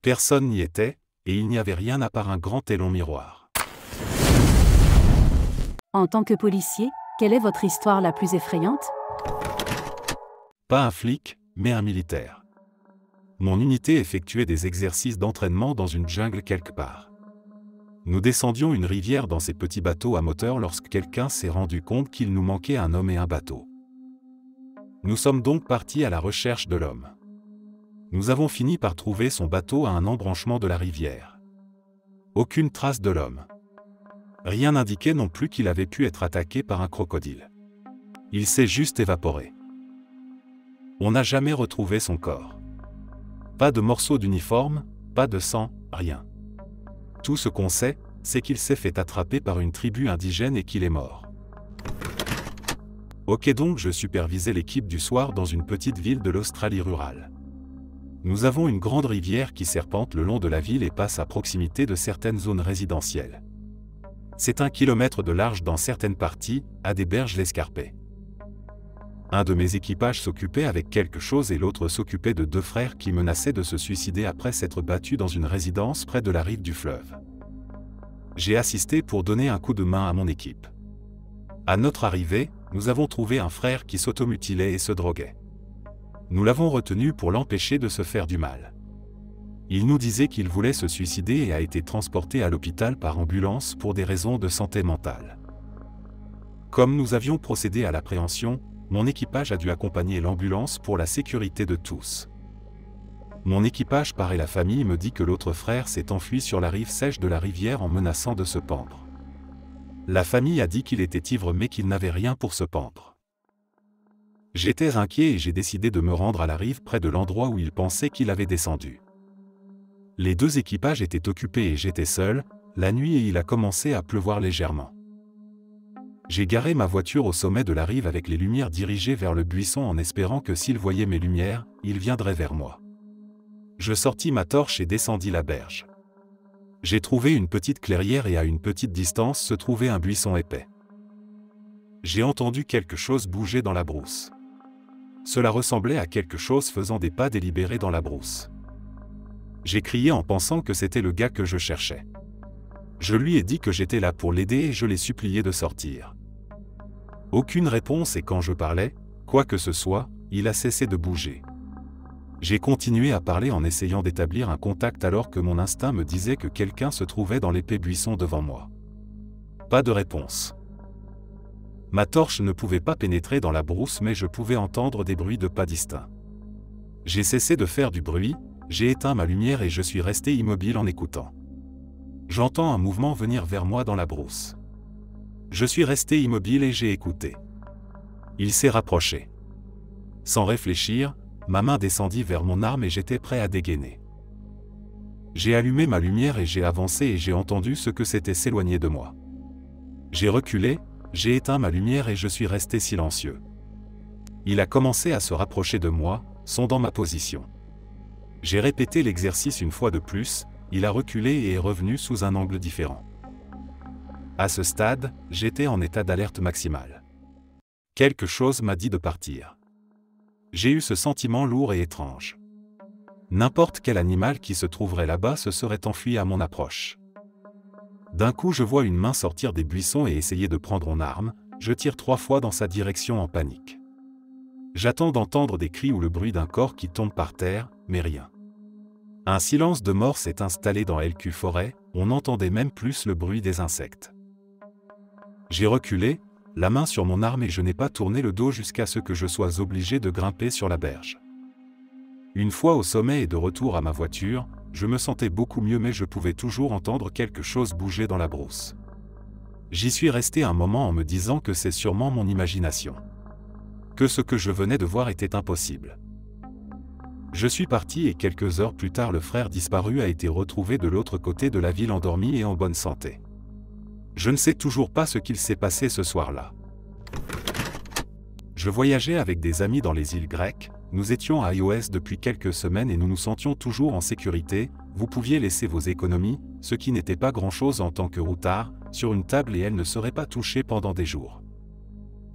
Personne n'y était, et il n'y avait rien à part un grand et long miroir. En tant que policier, quelle est votre histoire la plus effrayante? Pas un flic, mais un militaire. Mon unité effectuait des exercices d'entraînement dans une jungle quelque part. Nous descendions une rivière dans ces petits bateaux à moteur lorsque quelqu'un s'est rendu compte qu'il nous manquait un homme et un bateau. Nous sommes donc partis à la recherche de l'homme. Nous avons fini par trouver son bateau à un embranchement de la rivière. Aucune trace de l'homme. Rien n'indiquait non plus qu'il avait pu être attaqué par un crocodile. Il s'est juste évaporé. On n'a jamais retrouvé son corps. Pas de morceaux d'uniforme, pas de sang, rien. Tout ce qu'on sait, c'est qu'il s'est fait attraper par une tribu indigène et qu'il est mort. Ok, donc je supervisais l'équipe du soir dans une petite ville de l'Australie rurale. Nous avons une grande rivière qui serpente le long de la ville et passe à proximité de certaines zones résidentielles. C'est 1 kilomètre de large dans certaines parties, à des berges escarpées. Un de mes équipages s'occupait avec quelque chose et l'autre s'occupait de 2 frères qui menaçaient de se suicider après s'être battus dans une résidence près de la rive du fleuve. J'ai assisté pour donner un coup de main à mon équipe. À notre arrivée, nous avons trouvé un frère qui s'automutilait et se droguait. Nous l'avons retenu pour l'empêcher de se faire du mal. Il nous disait qu'il voulait se suicider et a été transporté à l'hôpital par ambulance pour des raisons de santé mentale. Comme nous avions procédé à l'appréhension, mon équipage a dû accompagner l'ambulance pour la sécurité de tous. Mon équipage part et la famille me dit que l'autre frère s'est enfui sur la rive sèche de la rivière en menaçant de se pendre. La famille a dit qu'il était ivre mais qu'il n'avait rien pour se pendre. J'étais inquiet et j'ai décidé de me rendre à la rive près de l'endroit où il pensait qu'il avait descendu. Les 2 équipages étaient occupés et j'étais seul, la nuit et il a commencé à pleuvoir légèrement. J'ai garé ma voiture au sommet de la rive avec les lumières dirigées vers le buisson en espérant que s'il voyait mes lumières, il viendrait vers moi. Je sortis ma torche et descendis la berge. J'ai trouvé une petite clairière et à une petite distance se trouvait un buisson épais. J'ai entendu quelque chose bouger dans la brousse. Cela ressemblait à quelque chose faisant des pas délibérés dans la brousse. J'ai crié en pensant que c'était le gars que je cherchais. Je lui ai dit que j'étais là pour l'aider et je l'ai supplié de sortir. Aucune réponse et quand je parlais, quoi que ce soit, il a cessé de bouger. J'ai continué à parler en essayant d'établir un contact alors que mon instinct me disait que quelqu'un se trouvait dans l'épais buisson devant moi. Pas de réponse. Ma torche ne pouvait pas pénétrer dans la brousse mais je pouvais entendre des bruits de pas distincts. J'ai cessé de faire du bruit, j'ai éteint ma lumière et je suis resté immobile en écoutant. J'entends un mouvement venir vers moi dans la brousse. Je suis resté immobile et j'ai écouté. Il s'est rapproché. Sans réfléchir, ma main descendit vers mon arme et j'étais prêt à dégainer. J'ai allumé ma lumière et j'ai avancé et j'ai entendu ce que c'était s'éloigner de moi. J'ai reculé, j'ai éteint ma lumière et je suis resté silencieux. Il a commencé à se rapprocher de moi, sondant ma position. J'ai répété l'exercice une fois de plus, il a reculé et est revenu sous un angle différent. À ce stade, j'étais en état d'alerte maximale. Quelque chose m'a dit de partir. J'ai eu ce sentiment lourd et étrange. N'importe quel animal qui se trouverait là-bas se serait enfui à mon approche. D'un coup je vois une main sortir des buissons et essayer de prendre mon arme, je tire 3 fois dans sa direction en panique. J'attends d'entendre des cris ou le bruit d'un corps qui tombe par terre, mais rien. Un silence de mort s'est installé dans LQ Forêt, on entendait même plus le bruit des insectes. J'ai reculé, la main sur mon arme et je n'ai pas tourné le dos jusqu'à ce que je sois obligé de grimper sur la berge. Une fois au sommet et de retour à ma voiture, je me sentais beaucoup mieux mais je pouvais toujours entendre quelque chose bouger dans la brousse. J'y suis resté un moment en me disant que c'est sûrement mon imagination. Que ce que je venais de voir était impossible. Je suis parti et quelques heures plus tard le frère disparu a été retrouvé de l'autre côté de la ville endormi et en bonne santé. Je ne sais toujours pas ce qu'il s'est passé ce soir-là. Je voyageais avec des amis dans les îles grecques, nous étions à iOS depuis quelques semaines et nous nous sentions toujours en sécurité, vous pouviez laisser vos économies, ce qui n'était pas grand-chose en tant que routard, sur une table et elles ne seraient pas touchées pendant des jours.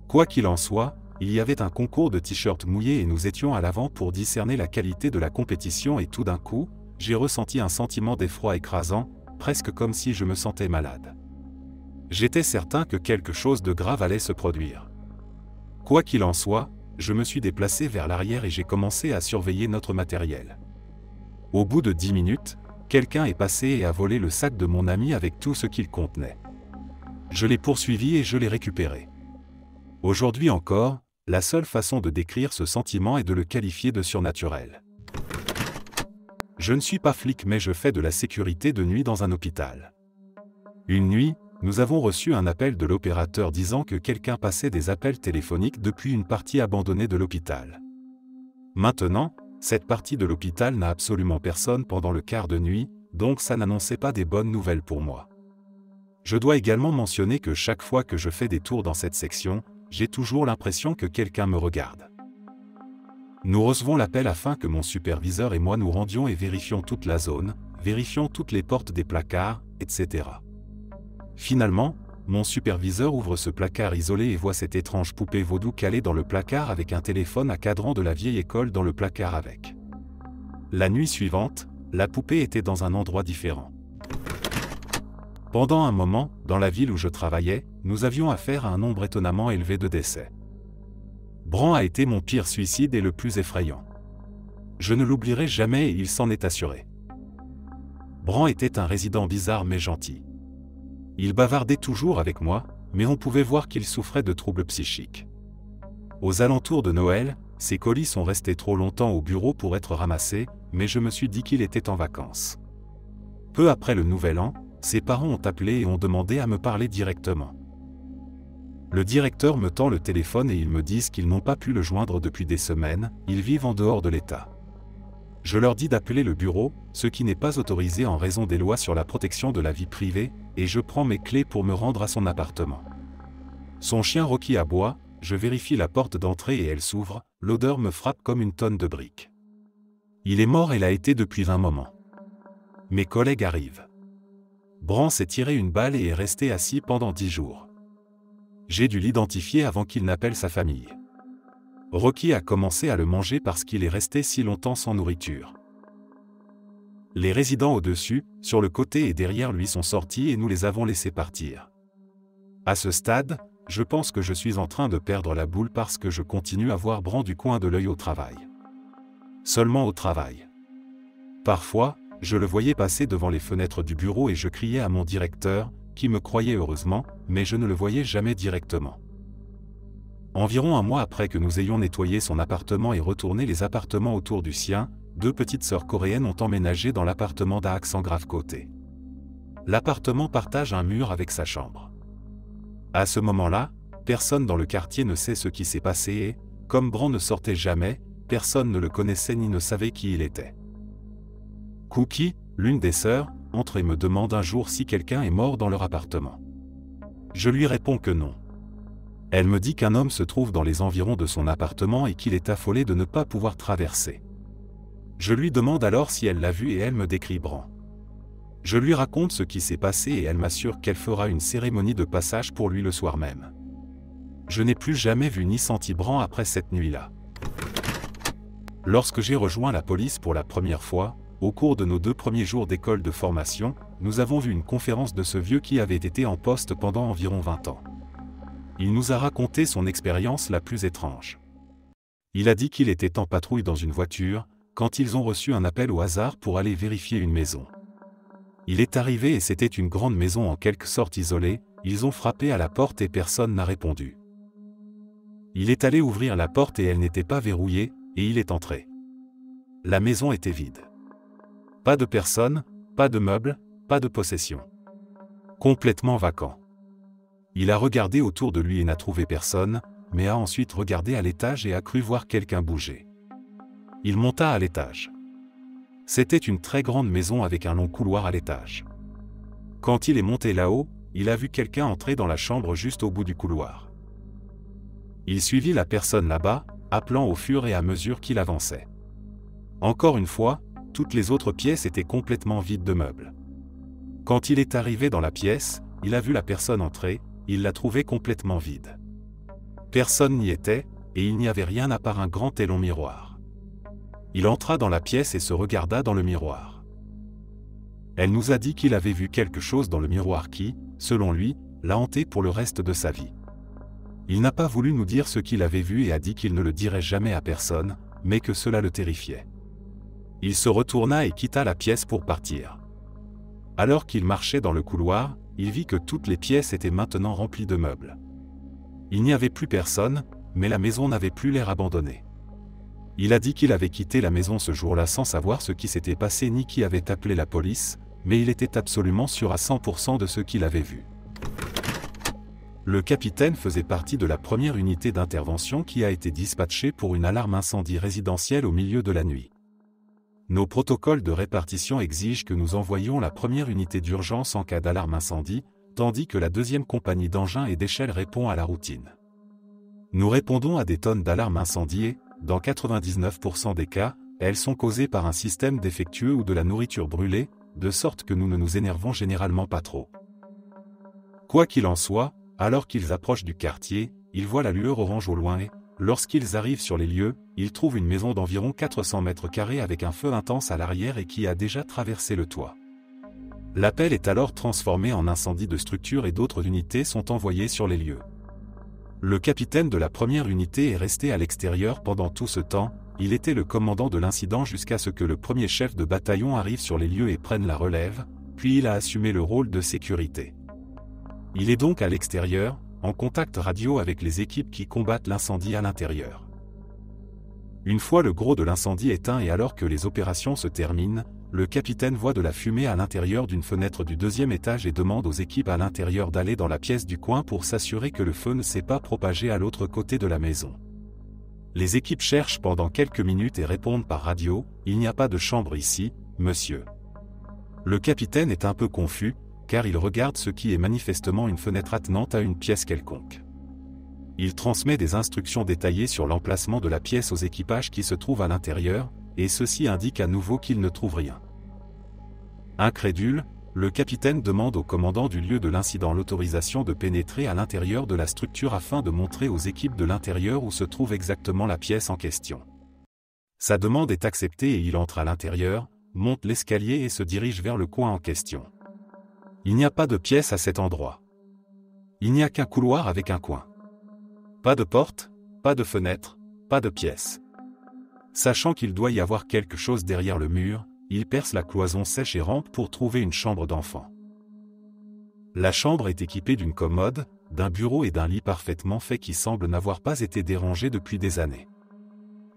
Quoi qu'il en soit, il y avait un concours de t-shirts mouillés et nous étions à l'avant pour discerner la qualité de la compétition et tout d'un coup, j'ai ressenti un sentiment d'effroi écrasant, presque comme si je me sentais malade. J'étais certain que quelque chose de grave allait se produire. Quoi qu'il en soit, je me suis déplacé vers l'arrière et j'ai commencé à surveiller notre matériel. Au bout de 10 minutes, quelqu'un est passé et a volé le sac de mon ami avec tout ce qu'il contenait. Je l'ai poursuivi et je l'ai récupéré. Aujourd'hui encore, la seule façon de décrire ce sentiment est de le qualifier de surnaturel. Je ne suis pas flic mais je fais de la sécurité de nuit dans un hôpital. Une nuit, nous avons reçu un appel de l'opérateur disant que quelqu'un passait des appels téléphoniques depuis une partie abandonnée de l'hôpital. Maintenant, cette partie de l'hôpital n'a absolument personne pendant le quart de nuit, donc ça n'annonçait pas des bonnes nouvelles pour moi. Je dois également mentionner que chaque fois que je fais des tours dans cette section, j'ai toujours l'impression que quelqu'un me regarde. Nous recevons l'appel afin que mon superviseur et moi nous rendions et vérifions toute la zone, vérifions toutes les portes des placards, etc. Finalement, mon superviseur ouvre ce placard isolé et voit cette étrange poupée vaudou calée dans le placard avec un téléphone à cadran de la vieille école dans le placard avec. La nuit suivante, la poupée était dans un endroit différent. Pendant un moment, dans la ville où je travaillais, nous avions affaire à un nombre étonnamment élevé de décès. Bran a été mon pire suicide et le plus effrayant. Je ne l'oublierai jamais et il s'en est assuré. Bran était un résident bizarre mais gentil. Il bavardait toujours avec moi, mais on pouvait voir qu'il souffrait de troubles psychiques. Aux alentours de Noël, ses colis sont restés trop longtemps au bureau pour être ramassés, mais je me suis dit qu'il était en vacances. Peu après le Nouvel An, ses parents ont appelé et ont demandé à me parler directement. Le directeur me tend le téléphone et ils me disent qu'ils n'ont pas pu le joindre depuis des semaines, ils vivent en dehors de l'État. Je leur dis d'appeler le bureau, ce qui n'est pas autorisé en raison des lois sur la protection de la vie privée, et je prends mes clés pour me rendre à son appartement. Son chien Rocky aboie, je vérifie la porte d'entrée et elle s'ouvre, l'odeur me frappe comme une tonne de briques. Il est mort et l'a été depuis un moment. Mes collègues arrivent. Bran s'est tiré une balle et est resté assis pendant 10 jours. J'ai dû l'identifier avant qu'il n'appelle sa famille. Rocky a commencé à le manger parce qu'il est resté si longtemps sans nourriture. Les résidents au-dessus, sur le côté et derrière lui sont sortis et nous les avons laissés partir. À ce stade, je pense que je suis en train de perdre la boule parce que je continue à voir Bran du coin de l'œil au travail. Seulement au travail. Parfois, je le voyais passer devant les fenêtres du bureau et je criais à mon directeur, qui me croyait heureusement, mais je ne le voyais jamais directement. Environ un mois après que nous ayons nettoyé son appartement et retourné les appartements autour du sien, 2 petites sœurs coréennes ont emménagé dans l'appartement d'Aak sans grave côté. L'appartement partage un mur avec sa chambre. À ce moment-là, personne dans le quartier ne sait ce qui s'est passé et, comme Bran ne sortait jamais, personne ne le connaissait ni ne savait qui il était. Cookie, l'une des sœurs, entre et me demande un jour si quelqu'un est mort dans leur appartement. Je lui réponds que non. Elle me dit qu'un homme se trouve dans les environs de son appartement et qu'il est affolé de ne pas pouvoir traverser. Je lui demande alors si elle l'a vu et elle me décrit Bran. Je lui raconte ce qui s'est passé et elle m'assure qu'elle fera une cérémonie de passage pour lui le soir même. Je n'ai plus jamais vu ni senti Bran après cette nuit-là. Lorsque j'ai rejoint la police pour la première fois, au cours de nos 2 premiers jours d'école de formation, nous avons vu une conférence de ce vieux qui avait été en poste pendant environ 20 ans. Il nous a raconté son expérience la plus étrange. Il a dit qu'il était en patrouille dans une voiture, quand ils ont reçu un appel au hasard pour aller vérifier une maison. Il est arrivé et c'était une grande maison en quelque sorte isolée, ils ont frappé à la porte et personne n'a répondu. Il est allé ouvrir la porte et elle n'était pas verrouillée, et il est entré. La maison était vide. Pas de personne, pas de meubles, pas de possession. Complètement vacant. Il a regardé autour de lui et n'a trouvé personne, mais a ensuite regardé à l'étage et a cru voir quelqu'un bouger. Il monta à l'étage. C'était une très grande maison avec un long couloir à l'étage. Quand il est monté là-haut, il a vu quelqu'un entrer dans la chambre juste au bout du couloir. Il suivit la personne là-bas, appelant au fur et à mesure qu'il avançait. Encore une fois, toutes les autres pièces étaient complètement vides de meubles. Quand il est arrivé dans la pièce, il a vu la personne entrer, il l'a trouvée complètement vide. Personne n'y était, et il n'y avait rien à part un grand et long miroir. Il entra dans la pièce et se regarda dans le miroir. Elle nous a dit qu'il avait vu quelque chose dans le miroir qui, selon lui, l'a hanté pour le reste de sa vie. Il n'a pas voulu nous dire ce qu'il avait vu et a dit qu'il ne le dirait jamais à personne, mais que cela le terrifiait. Il se retourna et quitta la pièce pour partir. Alors qu'il marchait dans le couloir, il vit que toutes les pièces étaient maintenant remplies de meubles. Il n'y avait plus personne, mais la maison n'avait plus l'air abandonnée. Il a dit qu'il avait quitté la maison ce jour-là sans savoir ce qui s'était passé ni qui avait appelé la police, mais il était absolument sûr à 100% de ce qu'il avait vu. Le capitaine faisait partie de la première unité d'intervention qui a été dispatchée pour une alarme incendie résidentielle au milieu de la nuit. Nos protocoles de répartition exigent que nous envoyions la première unité d'urgence en cas d'alarme incendie, tandis que la deuxième compagnie d'engins et d'échelles répond à la routine. Nous répondons à des tonnes d'alarmes incendie et, dans 99% des cas, elles sont causées par un système défectueux ou de la nourriture brûlée, de sorte que nous ne nous énervons généralement pas trop. Quoi qu'il en soit, alors qu'ils approchent du quartier, ils voient la lueur orange au loin et, lorsqu'ils arrivent sur les lieux, ils trouvent une maison d'environ 400 mètres carrés avec un feu intense à l'arrière et qui a déjà traversé le toit. L'appel est alors transformé en incendie de structure et d'autres unités sont envoyées sur les lieux. Le capitaine de la première unité est resté à l'extérieur pendant tout ce temps, il était le commandant de l'incident jusqu'à ce que le premier chef de bataillon arrive sur les lieux et prenne la relève, puis il a assumé le rôle de sécurité. Il est donc à l'extérieur, en contact radio avec les équipes qui combattent l'incendie à l'intérieur. Une fois le gros de l'incendie éteint et alors que les opérations se terminent, le capitaine voit de la fumée à l'intérieur d'une fenêtre du deuxième étage et demande aux équipes à l'intérieur d'aller dans la pièce du coin pour s'assurer que le feu ne s'est pas propagé à l'autre côté de la maison. Les équipes cherchent pendant quelques minutes et répondent par radio, « Il n'y a pas de chambre ici, monsieur ». Le capitaine est un peu confus, car il regarde ce qui est manifestement une fenêtre attenante à une pièce quelconque. Il transmet des instructions détaillées sur l'emplacement de la pièce aux équipages qui se trouvent à l'intérieur, et ceux-ci indiquent à nouveau qu'ils ne trouvent rien. Incrédule, le capitaine demande au commandant du lieu de l'incident l'autorisation de pénétrer à l'intérieur de la structure afin de montrer aux équipes de l'intérieur où se trouve exactement la pièce en question. Sa demande est acceptée et il entre à l'intérieur, monte l'escalier et se dirige vers le coin en question. Il n'y a pas de pièce à cet endroit. Il n'y a qu'un couloir avec un coin. Pas de porte, pas de fenêtre, pas de pièce. Sachant qu'il doit y avoir quelque chose derrière le mur, il perce la cloison sèche et rampe pour trouver une chambre d'enfant. La chambre est équipée d'une commode, d'un bureau et d'un lit parfaitement fait qui semble n'avoir pas été dérangé depuis des années.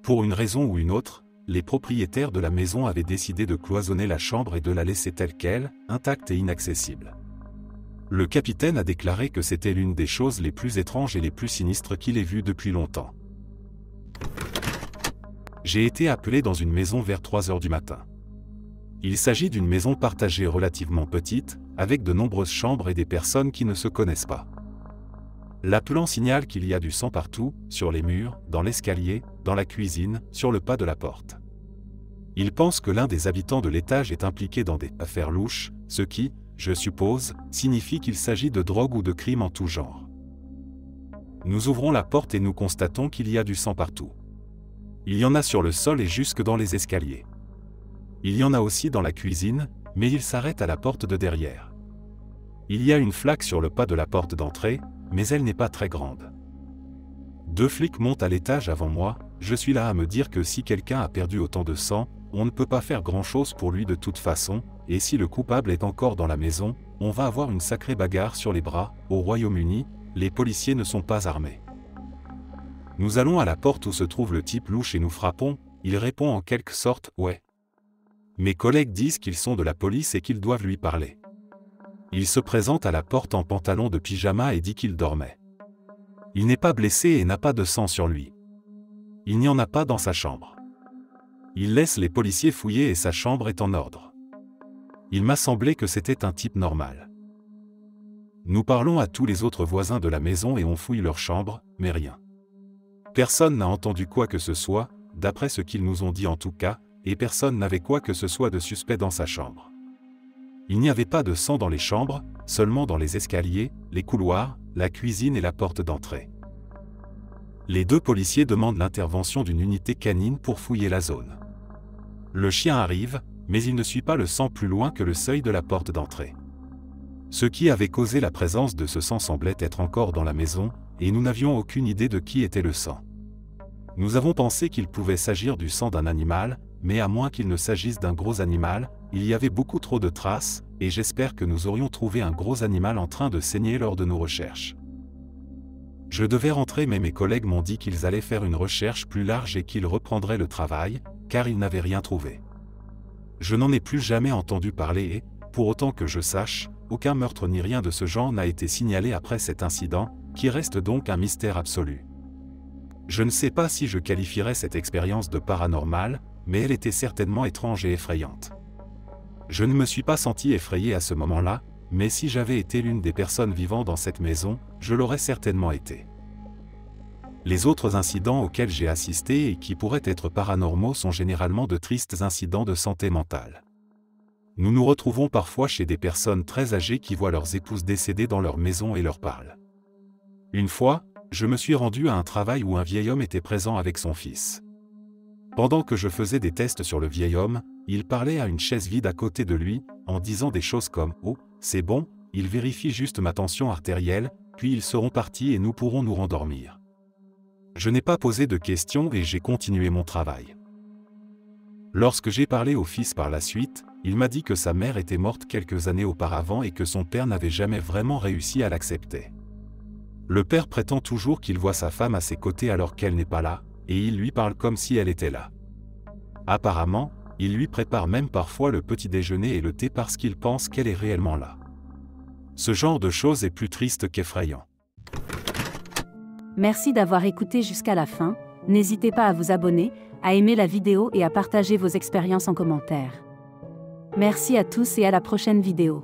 Pour une raison ou une autre, les propriétaires de la maison avaient décidé de cloisonner la chambre et de la laisser telle qu'elle, intacte et inaccessible. Le capitaine a déclaré que c'était l'une des choses les plus étranges et les plus sinistres qu'il ait vues depuis longtemps. J'ai été appelé dans une maison vers 3 heures du matin. Il s'agit d'une maison partagée relativement petite, avec de nombreuses chambres et des personnes qui ne se connaissent pas. L'appelant signale qu'il y a du sang partout, sur les murs, dans l'escalier, dans la cuisine, sur le pas de la porte. Il pense que l'un des habitants de l'étage est impliqué dans des affaires louches, ce qui, je suppose, signifie qu'il s'agit de drogue ou de crimes en tout genre. Nous ouvrons la porte et nous constatons qu'il y a du sang partout. Il y en a sur le sol et jusque dans les escaliers. Il y en a aussi dans la cuisine, mais il s'arrête à la porte de derrière. Il y a une flaque sur le pas de la porte d'entrée, mais elle n'est pas très grande. 2 flics montent à l'étage avant moi, je suis là à me dire que si quelqu'un a perdu autant de sang, on ne peut pas faire grand-chose pour lui de toute façon, et si le coupable est encore dans la maison, on va avoir une sacrée bagarre sur les bras. Au Royaume-Uni, les policiers ne sont pas armés. Nous allons à la porte où se trouve le type louche et nous frappons, il répond en quelque sorte « ouais ». Mes collègues disent qu'ils sont de la police et qu'ils doivent lui parler. Il se présente à la porte en pantalon de pyjama et dit qu'il dormait. Il n'est pas blessé et n'a pas de sang sur lui. Il n'y en a pas dans sa chambre. Il laisse les policiers fouiller et sa chambre est en ordre. Il m'a semblé que c'était un type normal. Nous parlons à tous les autres voisins de la maison et on fouille leur chambre, mais rien. Personne n'a entendu quoi que ce soit, d'après ce qu'ils nous ont dit en tout cas, et personne n'avait quoi que ce soit de suspect dans sa chambre. Il n'y avait pas de sang dans les chambres, seulement dans les escaliers, les couloirs, la cuisine et la porte d'entrée. Les 2 policiers demandent l'intervention d'une unité canine pour fouiller la zone. Le chien arrive, mais il ne suit pas le sang plus loin que le seuil de la porte d'entrée. Ce qui avait causé la présence de ce sang semblait être encore dans la maison, et nous n'avions aucune idée de qui était le sang. Nous avons pensé qu'il pouvait s'agir du sang d'un animal, mais à moins qu'il ne s'agisse d'un gros animal, il y avait beaucoup trop de traces, et j'espère que nous aurions trouvé un gros animal en train de saigner lors de nos recherches. Je devais rentrer mais mes collègues m'ont dit qu'ils allaient faire une recherche plus large et qu'ils reprendraient le travail, car ils n'avaient rien trouvé. Je n'en ai plus jamais entendu parler et, pour autant que je sache, aucun meurtre ni rien de ce genre n'a été signalé après cet incident, qui reste donc un mystère absolu. Je ne sais pas si je qualifierais cette expérience de paranormale, mais elle était certainement étrange et effrayante. Je ne me suis pas senti effrayé à ce moment-là, mais si j'avais été l'une des personnes vivant dans cette maison, je l'aurais certainement été. Les autres incidents auxquels j'ai assisté et qui pourraient être paranormaux sont généralement de tristes incidents de santé mentale. Nous nous retrouvons parfois chez des personnes très âgées qui voient leurs épouses décédées dans leur maison et leur parlent. Une fois, je me suis rendu à un travail où un vieil homme était présent avec son fils. Pendant que je faisais des tests sur le vieil homme, il parlait à une chaise vide à côté de lui, en disant des choses comme « Oh, c'est bon, il vérifie juste ma tension artérielle, puis ils seront partis et nous pourrons nous rendormir. » Je n'ai pas posé de questions et j'ai continué mon travail. Lorsque j'ai parlé au fils par la suite, il m'a dit que sa mère était morte quelques années auparavant et que son père n'avait jamais vraiment réussi à l'accepter. Le père prétend toujours qu'il voit sa femme à ses côtés alors qu'elle n'est pas là, et il lui parle comme si elle était là. Apparemment, il lui prépare même parfois le petit déjeuner et le thé parce qu'il pense qu'elle est réellement là. Ce genre de choses est plus triste qu'effrayant. Merci d'avoir écouté jusqu'à la fin. N'hésitez pas à vous abonner, à aimer la vidéo et à partager vos expériences en commentaire. Merci à tous et à la prochaine vidéo.